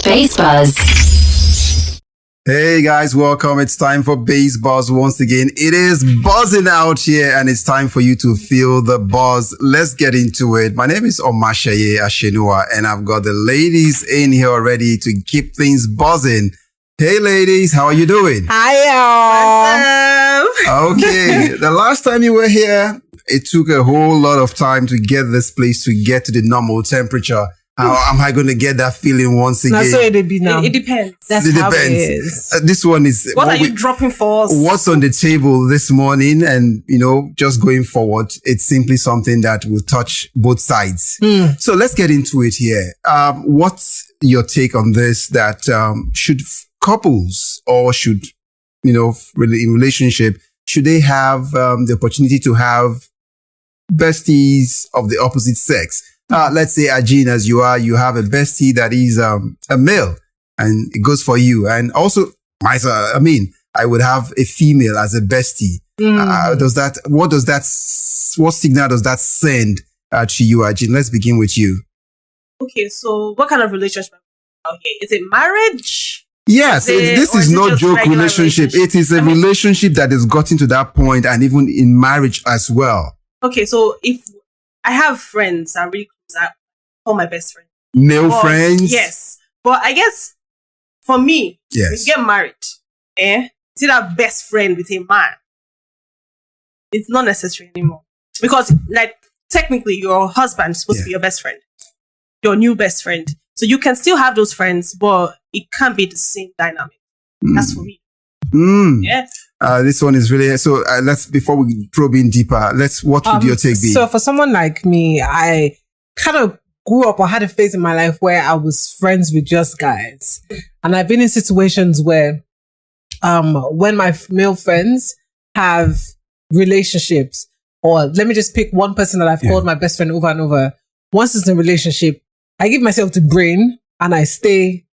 Bass Buzz. Hey guys, welcome. It's time for Bass Buzz once again. It is buzzing out here and it's time for you to feel the buzz. Let's get into it. My name is Omashaye Ashenua and I've got the ladies in here already to keep things buzzing. Hey ladies, how are you doing? Hi y'all. Okay, the last time you were here, it took a whole lot of time to get this place to get to the normal temperature. How am I going to get that feeling once again? That's how it be now. It depends. That's It how depends. it is. This one is What are you dropping for us? what's on the table this morning, and just going forward. It's simply something that will touch both sides. So let's get into it here. What's your take on this? That should couples or should really in relationship, should they have the opportunity to have besties of the opposite sex? Let's say, Ajin, as you have a bestie that is a male, and it goes for you. And also, myself, I would have a female as a bestie. What signal does that send to you, Ajin? Let's begin with you. Okay, so what kind of relationship are we here? Is it marriage? Yes, this is no just joke regular relationship. relationship? It is a relationship that has gotten to that point, and even in marriage as well. Okay, so if I have friends, I'm really close. I call my best friend. Male But- friends? Yes. But I guess for me, Yes. when you get married, see that best friend with a man, it's not necessary anymore. Because technically your husband is supposed to be your best friend. Your new best friend. So you can still have those friends, but it can't be the same dynamic. That's for me. Yeah. This one is really so. Let's before we probe in deeper. What would your take be? So for someone like me, I kind of grew up or had a phase in my life where I was friends with just guys. And I've been in situations where when my male friends have relationships, or let me just pick one person that I've called my best friend over and over. Once it's in a relationship, I give myself to brain and I stay,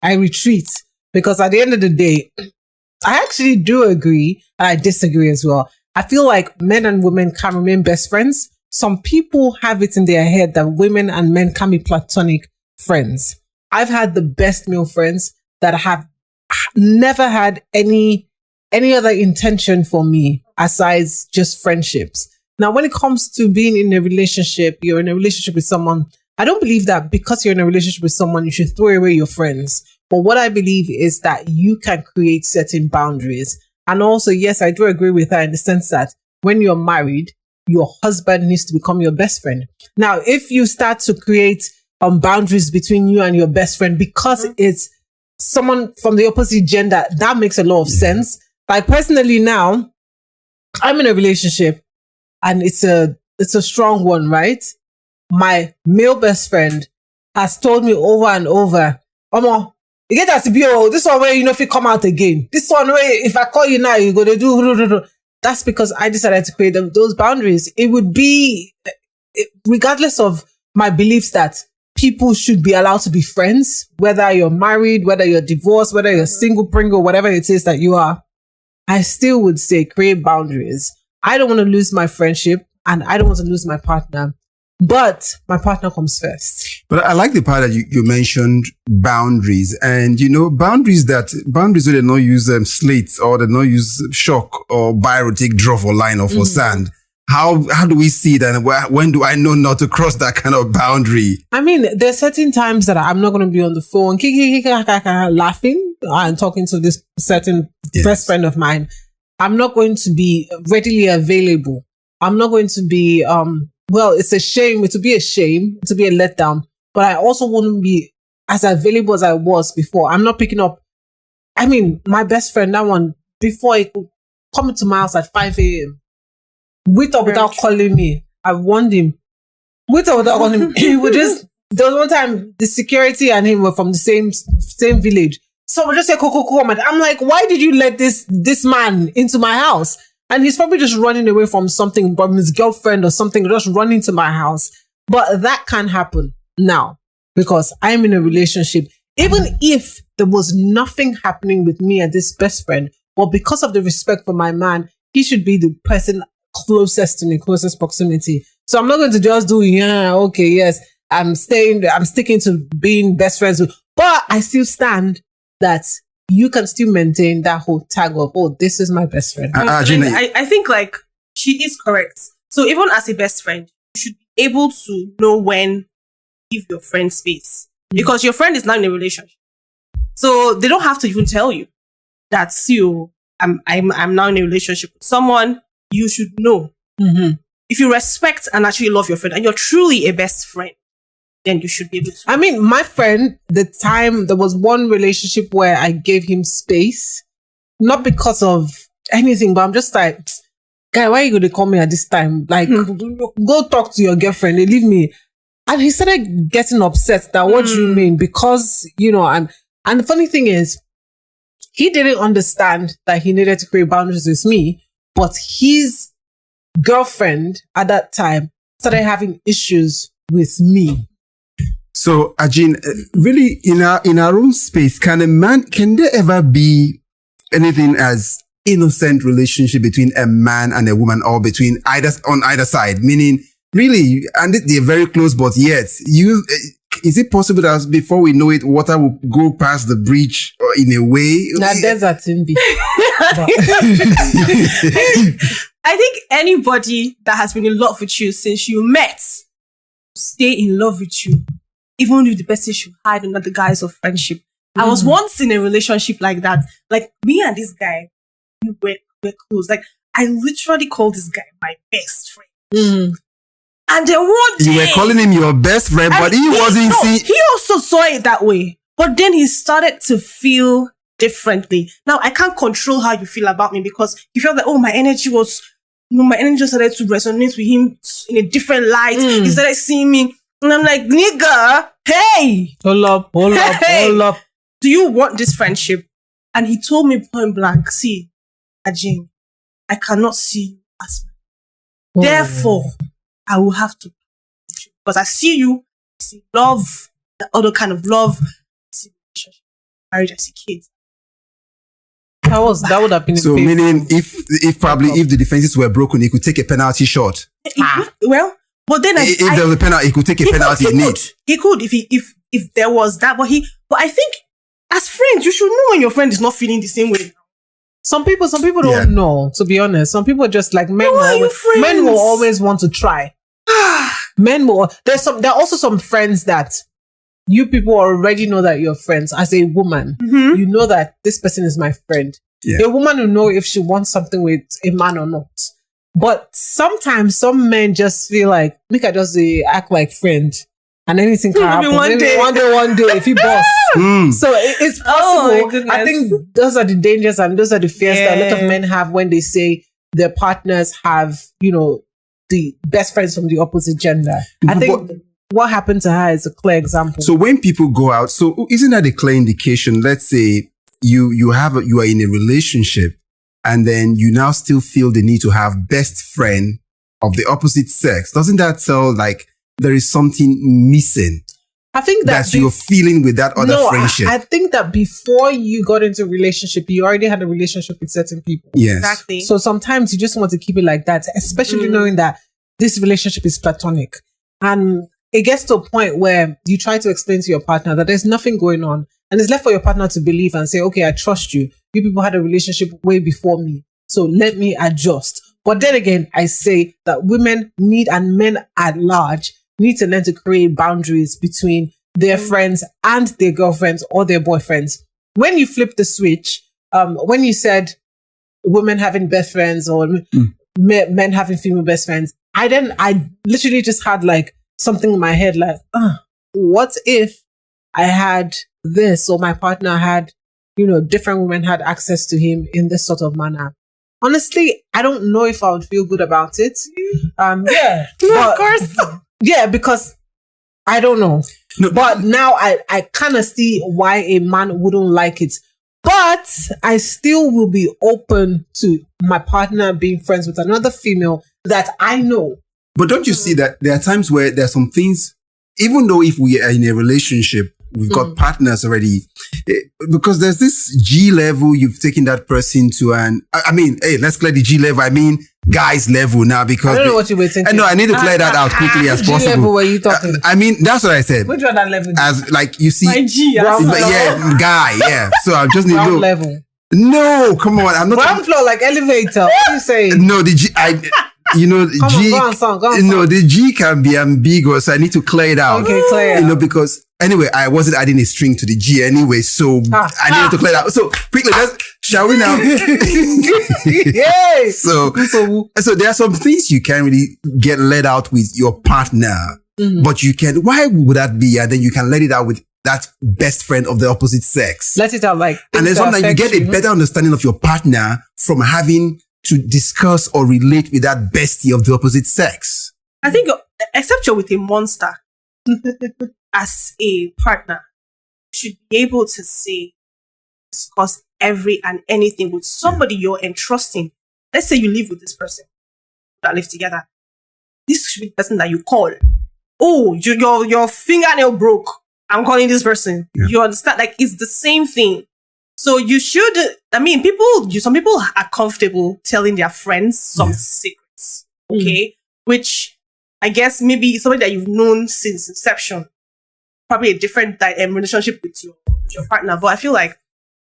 I retreat. Because at the end of the day, I actually do agree and I disagree as well. I feel like men and women can remain best friends. Some people have it in their head that women and men can be platonic friends. I've had the best male friends that have never had any other intention for me aside just friendships. Now, when it comes to being in a relationship, you're in a relationship with someone. I don't believe that because you're in a relationship with someone, you should throw away your friends. But what I believe is that you can create certain boundaries. And also, yes, I do agree with her in the sense that when you're married, your husband needs to become your best friend. Now, if you start to create boundaries between you and your best friend because it's someone from the opposite gender, that makes a lot of sense. Like personally now, I'm in a relationship and it's a strong one, right? My male best friend has told me over and over, Omo, you get that to be, this one where if you come out again. This one where if I call you now, you're going to do. That's because I decided to create those boundaries. It would be, regardless of my beliefs that people should be allowed to be friends, whether you're married, whether you're divorced, whether you're single, pringle, whatever it is that you are, I still would say create boundaries. I don't want to lose my friendship and I don't want to lose my partner. But my partner comes first. But I like the part that you mentioned boundaries, and boundaries where they not use slates or they not use chalk or biro, take draw for line or for sand. How do we see that? When do I know not to cross that kind of boundary? There's certain times that I'm not going to be on the phone laughing and talking to this certain best friend of mine. I'm not going to be readily available. I'm not going to be it's a shame. It would be a shame. It would be a letdown. But I also wouldn't be as available as I was before. I'm not picking up. My best friend, that one, before he could come into my house at 5 a.m. with or without calling me, I warned him. With or without calling me, he would just, there was one time the security and him were from the same village. So we just say, Coco, I'm like, why did you let this man into my house? And he's probably just running away from something, from his girlfriend or something, just running to my house. But that can't happen now because I'm in a relationship. Even if there was nothing happening with me and this best friend, but because of the respect for my man, he should be the person closest to me, closest proximity. So I'm not going to just do, I'm sticking to being best friends with But I still stand that you can still maintain that whole tag of, oh, this is my best friend. Gina, I think like she is correct. So even as a best friend, you should be able to know when to give your friend space, because your friend is not in a relationship. So they don't have to even tell you that, I'm now in a relationship with someone. You should know. Mm-hmm. If you respect and actually love your friend and you're truly a best friend, then you should be able to. I mean, my friend, there was one relationship where I gave him space, not because of anything, but I'm just like, guy, why are you going to call me at this time? Like, go talk to your girlfriend. They leave me. And he started getting upset that, what do you mean? Because, and the funny thing is, he didn't understand that he needed to create boundaries with me, but his girlfriend at that time started having issues with me. So, Ajin, really, in our own space, can there ever be anything as innocent relationship between a man and a woman, or between on either side? Meaning, really, and they're very close, but yet, is it possible that before we know it, water will go past the bridge in a way? Now, desert in be. I think anybody that has been in love with you since you met, stay in love with you, even if the person should hide under the guise of friendship. I was once in a relationship like that. Like, me and this guy, we were close. Like, I literally called this guy my best friend. Mm. And then one day, you were calling him your best friend, but he wasn't seeing. He also saw it that way. But then he started to feel differently. Now, I can't control how you feel about me, because he felt that, my energy started to resonate with him in a different light. He started seeing me. And I'm like, nigga, hey! Hold up. Do you want this friendship? And he told me point blank, see, Ajin, I cannot see you as my. Therefore, I will have to. Because I see you, I see love, the other kind of love, I see relationship, marriage, I see kids. That would have been so. Meaning, if the defenses were broken, he could take a penalty shot. Well, but then if there was a penalty, he could take a penalty. He could if there was that. But I think as friends, you should know when your friend is not feeling the same way. Some people don't know. To be honest, some people are just like men. Men will always want to try. Men will. There are also some friends that you people already know that you're friends. As a woman, you know that this person is my friend. Yeah. A woman will know if she wants something with a man or not. But sometimes some men just feel like, we can just act like friend, and anything can happen. One day, if he boss. So it's possible. I think those are the dangers and those are the fears that a lot of men have when they say their partners have, the best friends from the opposite gender. I think what happened to her is a clear example. So when people go out, so isn't that a clear indication? Let's say you are in a relationship, and then you now still feel the need to have best friend of the opposite sex. Doesn't that tell like there is something missing? I think that you're feeling with that other friendship. I think that before you got into a relationship, you already had a relationship with certain people. Yes. Exactly. So sometimes you just want to keep it like that, especially knowing that this relationship is platonic. And it gets to a point where you try to explain to your partner that there's nothing going on. And it's left for your partner to believe and say, okay, I trust you. You people had a relationship way before me, so let me adjust. But then again, I say that women need, and men at large, need to learn to create boundaries between their friends and their girlfriends or their boyfriends. When you flip the switch, when you said women having best friends or men having female best friends, I literally just had like something in my head like, what if I had this, or my partner had, different women had access to him in this sort of manner? Honestly, I don't know if I would feel good about it. Yeah. But, of course. Yeah, because I don't know. No. But now I kind of see why a man wouldn't like it. But I still will be open to my partner being friends with another female that I know. But don't you see that there are times where there are some things, even though if we are in a relationship, we've got partners already, because there's this G level you've taken that person to, and I mean, hey, let's clear the G level. I mean, guys level now because I don't know what you were thinking. No, I need to clear that out quickly as G level possible. were you talking? I mean, that's what I said. Which one that level? As like you see, My G. Ground floor. yeah, guy, yeah. So I just need Ground to level. no, come on, I'm not. Ground floor like elevator. What are you saying? No, the G, you know, Come G. on, go on, No, the G can be ambiguous. So I need to clear it out. Okay, clear it You know, out. because anyway, I wasn't adding a string to the G anyway, so I needed to clear it out. So quickly, shall we now? Yay! So there are some things you can't really get let out with your partner, but you can. Why would that be? And then you can let it out with that best friend of the opposite sex. Let it out like. And then things that sometimes you affect get a better understanding of your partner from having to discuss or relate with that bestie of the opposite sex. I think, except you're with a monster, as a partner, you should be able to discuss every and anything with somebody you're entrusting. Let's say you live with this person that live together. This should be the person that you call. Oh, your fingernail broke. I'm calling this person. Yeah. You understand? Like, it's the same thing. So you should, I mean, some people are comfortable telling their friends some secrets. Okay. Which I guess maybe somebody that you've known since inception, probably a different relationship with your partner. But I feel like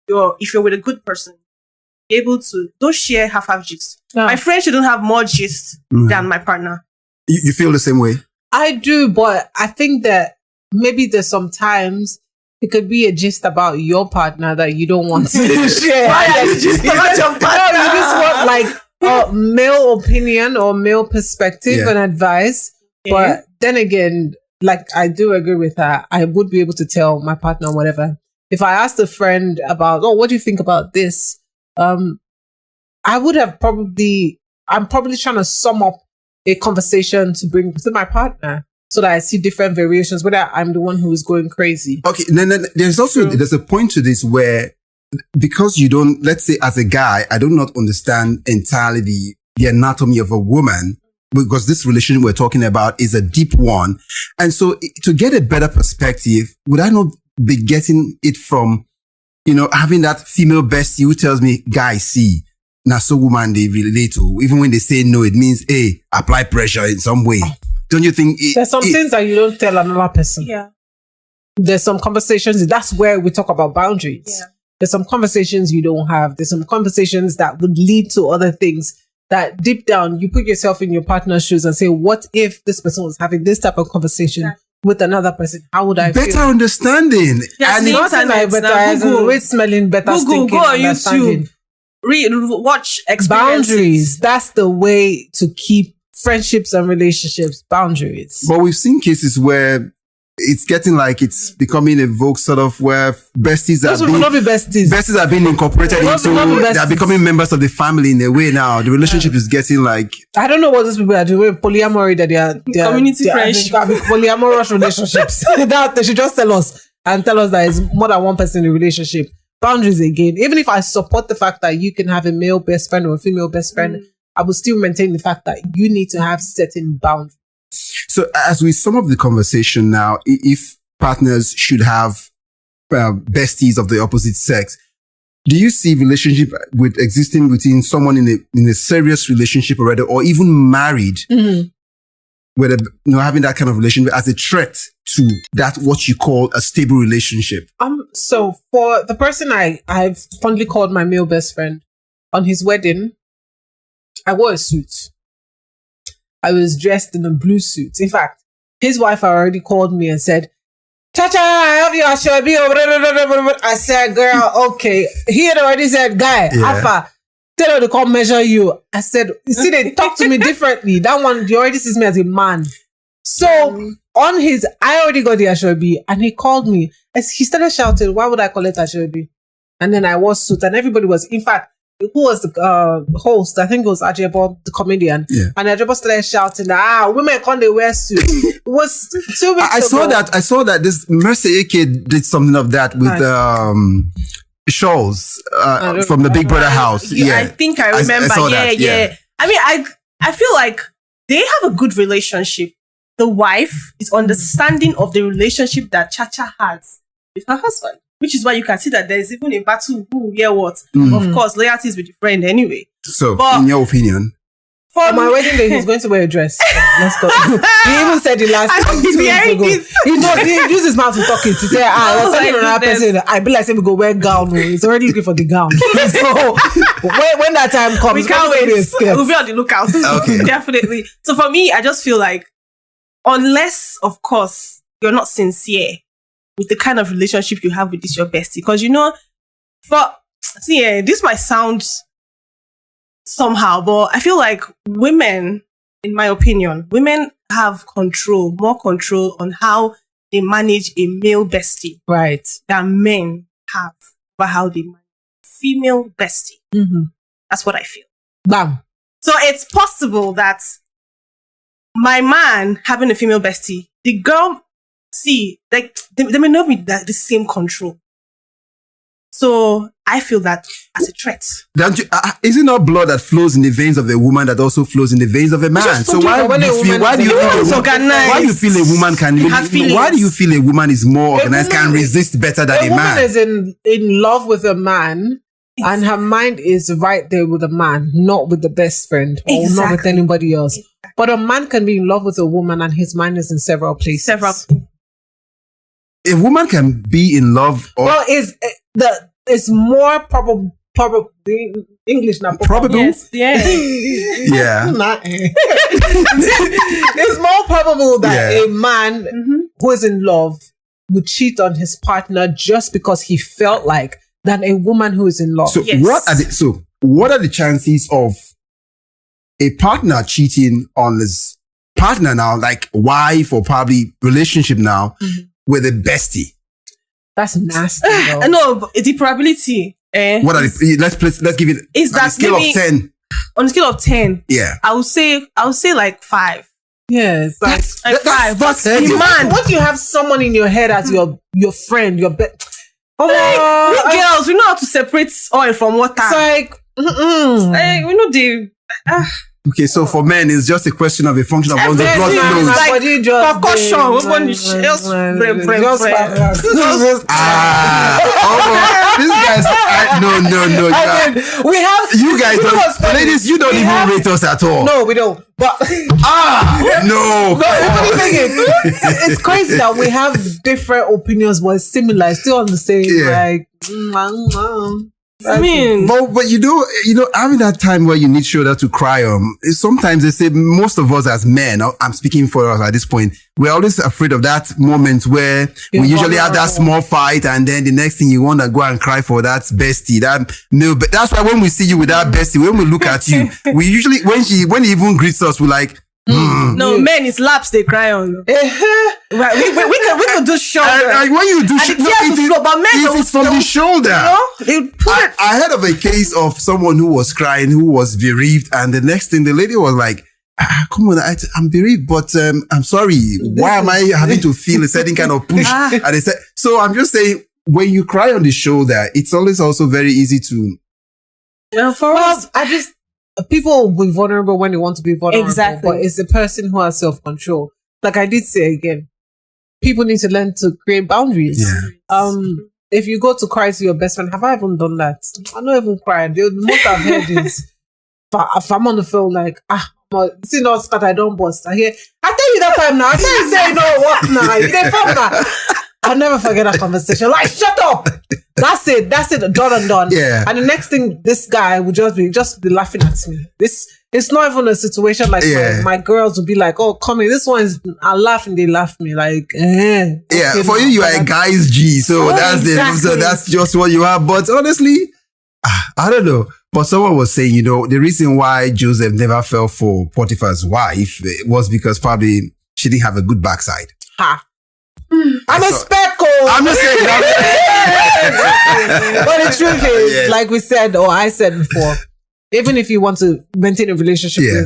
if you're with a good person, be able to, don't share half gist. No. My friend shouldn't have more gist than my partner. You feel the same way? I do, but I think that maybe there's sometimes it could be a gist about your partner that you don't want to share. Why are you just about your partner? No, you just want like male opinion or male perspective and advice. Okay. But then again, like I do agree with that. I would be able to tell my partner whatever. If I asked a friend about, what do you think about this? I would have I'm probably trying to sum up a conversation to bring to my partner so that I see different variations, whether I'm the one who is going crazy. Okay, then there's also, there's a point to this where, because you don't, let's say as a guy, I do not understand entirely the anatomy of a woman, because this relationship we're talking about is a deep one. And so to get a better perspective, would I not be getting it from, having that female bestie who tells me, guys, see, now so woman they relate to, even when they say no, it means, hey, apply pressure in some way. Don't you think? There's some things that you don't tell another person. Yeah. There's some conversations, that's where we talk about boundaries. Yeah. There's some conversations you don't have. There's some conversations that would lead to other things that deep down you put yourself in your partner's shoes and say, what if this person was having this type of conversation with another person? How would I better feel? understanding? Yes, And the Not like internet better, now, as in Google. with smelling better, Google, stinking, go on understanding. YouTube, watch experiences. Boundaries. That's the way to keep friendships and relationships. Boundaries. But we've seen cases where it's getting like it's becoming a vogue sort of where besties Those are will being, not be besties. besties are being incorporated Those into, will not be they are besties. becoming members of the family in a way now. The relationship is getting like, I don't know what those people are doing. Polyamory, that they are Community friendship. polyamorous relationships. That they should just tell us that it's more than one person in the relationship. Boundaries again. Even if I support the fact that you can have a male best friend or a female best friend, I will still maintain the fact that you need to have certain boundaries. so as we sum up the conversation now, if partners should have besties of the opposite sex, do you see relationship with existing between someone in a serious relationship already, or even married, whether having that kind of relationship as a threat to that what you call a stable relationship? So for the person I've fondly called my male best friend, on his wedding, I wore a suit. I was dressed in a blue suit. In fact, his wife already called me and said, Cha-cha, I have you, I shall be. I said, girl, okay. He had already said, guy, Alpha, tell her to come measure you. I said, you see, they talk to me differently. That one, he already sees me as a man. So I already got the Ashobi, and he called me. As he started shouting, why would I call it Ashobi? And then I wore suit, and everybody was, in fact, who was the host? I think it was Ajebo, the comedian. Yeah. And Ajebo started shouting, women can't they wear suits? It was 2 weeks ago. I saw that this Mercy Ake did something of that with shows from the Big Brother house. Yeah, I think I remember. I saw that. I mean, I feel like they have a good relationship. The wife is understanding of the relationship that Chacha has with her husband, which is why you can see that there's even a battle. Who, what? Of course, loyalty is with your friend anyway. So, But in your opinion, On my wedding day, he's going to wear a dress. Yeah, let's go. He even said it last I like, was 2 weeks hearing ago. this. He used his mouth to talk it. He said, Oh let's send my another goodness. person. I be like, say we go wear gown. Oh. He's already looking for the gown. So when that time comes, We can't wait. everybody is scared. We'll be on the lookout. Okay. Definitely. So for me, I just feel like, unless, of course, you're not sincere with the kind of relationship you have with this your bestie, because this might sound somehow, but I feel like women, in my opinion, women have more control on how they manage a male bestie Right. than men have about how they manage female bestie. Mm-hmm. That's what I feel. Bam. So it's possible that my man having a female bestie, the girl, they may not be the same control. So I feel that as a threat. Don't you, is it not blood that flows in the veins of a woman that also flows in the veins of a man? Just So why when do a you feel? woman Why do is you feel? It's organized. Why do you feel a woman can? have feelings. Why do you feel a woman is more organized, woman can is- resist better than A a woman man? is in love with a man, and her mind is right there with a man, not with the best friend or not with Exactly. anybody else. But a man can be in love with a woman and his mind is in several places. A woman can be in love or Well, it's more probable. English now. probable. Yes, yeah. Yeah. It's more probable that Yeah. a man who is in love would cheat on his partner just because he felt like than a woman who is in love. So Yes. what are the chances of a partner cheating on his partner now, like wife or probably relationship now, with a bestie? That's nasty. though. No, but the probability What are the, let's give it Is on a that scale maybe- of 10. on a scale of 10. Yeah. I would say like 5. Yeah, it's like Like 5. But that's the heavy. man, once you have someone in your head as your friend, your we girls, we know how to separate oil from water. it's like We know the Okay, so for men, it's just a question of a function of how the blood Everything, flows. like, body just percussion, dey- open the shells, brain, brain, just brain. just- These guys, no. I mean, we have You guys you know what's don't, funny? ladies, you don't We even have- rate us at all. No, we don't. But No. the funny thing is, it's crazy that we have different opinions, but it's similar. It's still on the same. Yeah. Like, I mean, But you know, having that time where you need shoulder to cry on, sometimes they say most of us as men, I'm speaking for us at this point, we're always afraid of that moment where You're we usually have that vulnerable. small fight and then the next thing you want to go and cry for that bestie, but that's why when we see you with that bestie, when we look at you, we usually, when he even greets us, we're like, no, men, it's laps they cry on. Right, we could do shoulder. and when you do, And the tears will flow, but men if don't it's from flow. the shoulder. You know? They put it. I heard of a case of someone who was crying, who was bereaved, and the next thing the lady was like, come on, I'm bereaved, but I'm sorry. Why am I having to feel a certain kind of push? And they said, so I'm just saying, when you cry on the shoulder, it's always also very easy to. Well, for us, people will be vulnerable when they want to be vulnerable. Exactly. But it's the person who has self-control. Like I did say again, people need to learn to create boundaries. Yeah. If you go to cry to your best friend, have I even done that? I don't even cry. The most I've heard is if I'm on the phone, like, see not that I don't bust. I tell you that time now. I tell you say no what now. You get from now. I'll never forget that conversation. Like, shut up. That's it. Done and done. Yeah. And the next thing, this guy would just be laughing at me. It's not even a situation like my girls would be like, oh, come in. This one is, I laugh and they laugh me like, Yeah, okay, for now. you are a guy's G, so Oh, that's exactly. so that's just what you are. But honestly, I don't know. But someone was saying, the reason why Joseph never fell for Potiphar's wife was because probably she didn't have a good backside. Ha. I'm a So- speckle. I'm just saying that. But the truth is, Yes. like we said, or I said before, even if you want to maintain a relationship Yeah.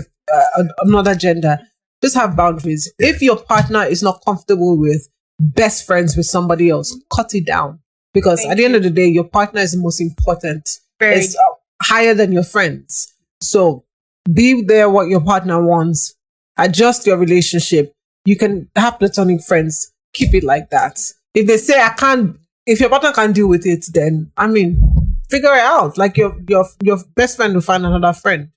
with another gender, just have boundaries. If your partner is not comfortable with best friends with somebody else, cut it down. Because at the end of the day, your partner is the most important. Very. It's higher than your friends. So be there what your partner wants. Adjust your relationship. You can have platonic friends. Keep it like that. If they say if your partner can't deal with it, then figure it out. Like your best friend will find another friend.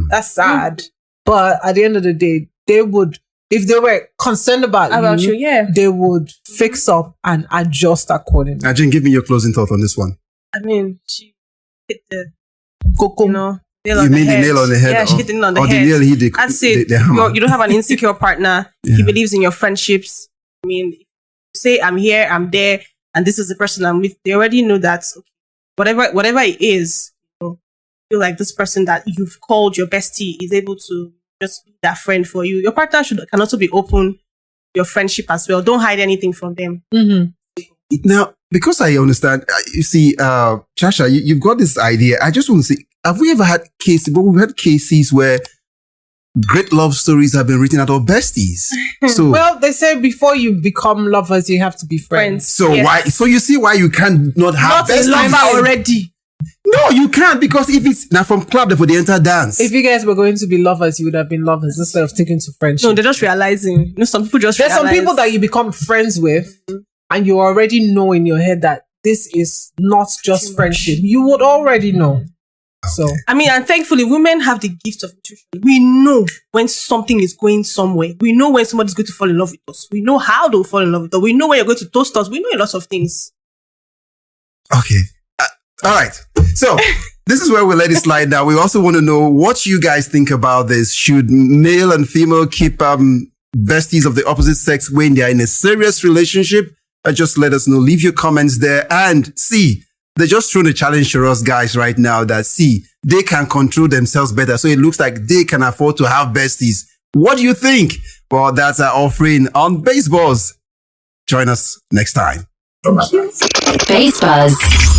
That's sad. But at the end of the day, they would, if they were concerned about you, yeah, they would fix up and adjust accordingly. Ajin, give me your closing thought on this one. I mean, she hit the, Coco. you know, nail You on the mean head. the nail on the head? Yeah, she hit the nail on the or head. the nail hit the, That's it. the hammer. You don't have an insecure partner. Yeah. He believes in your friendships. I mean, you say I'm here, I'm there, and this is the person I'm with. They already know that whatever it is, you know, feel like this person that you've called your bestie is able to just be that friend for you. Your partner can also be open to your friendship as well. Don't hide anything from them. Mm-hmm. Now, because I understand, you see, Chasha, you've got this idea. I just want to say, have we ever had cases, but we've had cases where great love stories have been written out of besties. So, Well, they say before you become lovers, you have to be friends. so yes. why, so you see why you can't not have Not a besties? lover already. No, you can't, because if it's now from club, for the entire dance. If you guys were going to be lovers, you would have been lovers instead of taking to friendship. No, they're just realizing. You know, some people just There's some realize. people that you become friends with, and you already know in your head that this is not just Too much. friendship. You would already know. So I mean, and thankfully, women have the gift of intuition. We know when something is going somewhere. We know when somebody's going to fall in love with us. We know how they'll fall in love with us. We know when you're going to toast us. We know a lot of things. Okay. All right. So this is where we let it slide now. We also want to know what you guys think about this. Should male and female keep besties of the opposite sex when they are in a serious relationship? Just let us know. Leave your comments there. And see, they're just throwing a challenge to us guys right now that see, they can control themselves better. So it looks like they can afford to have besties. What do you think? Well, that's our offering on Baseballs. Join us next time. Base Buzz.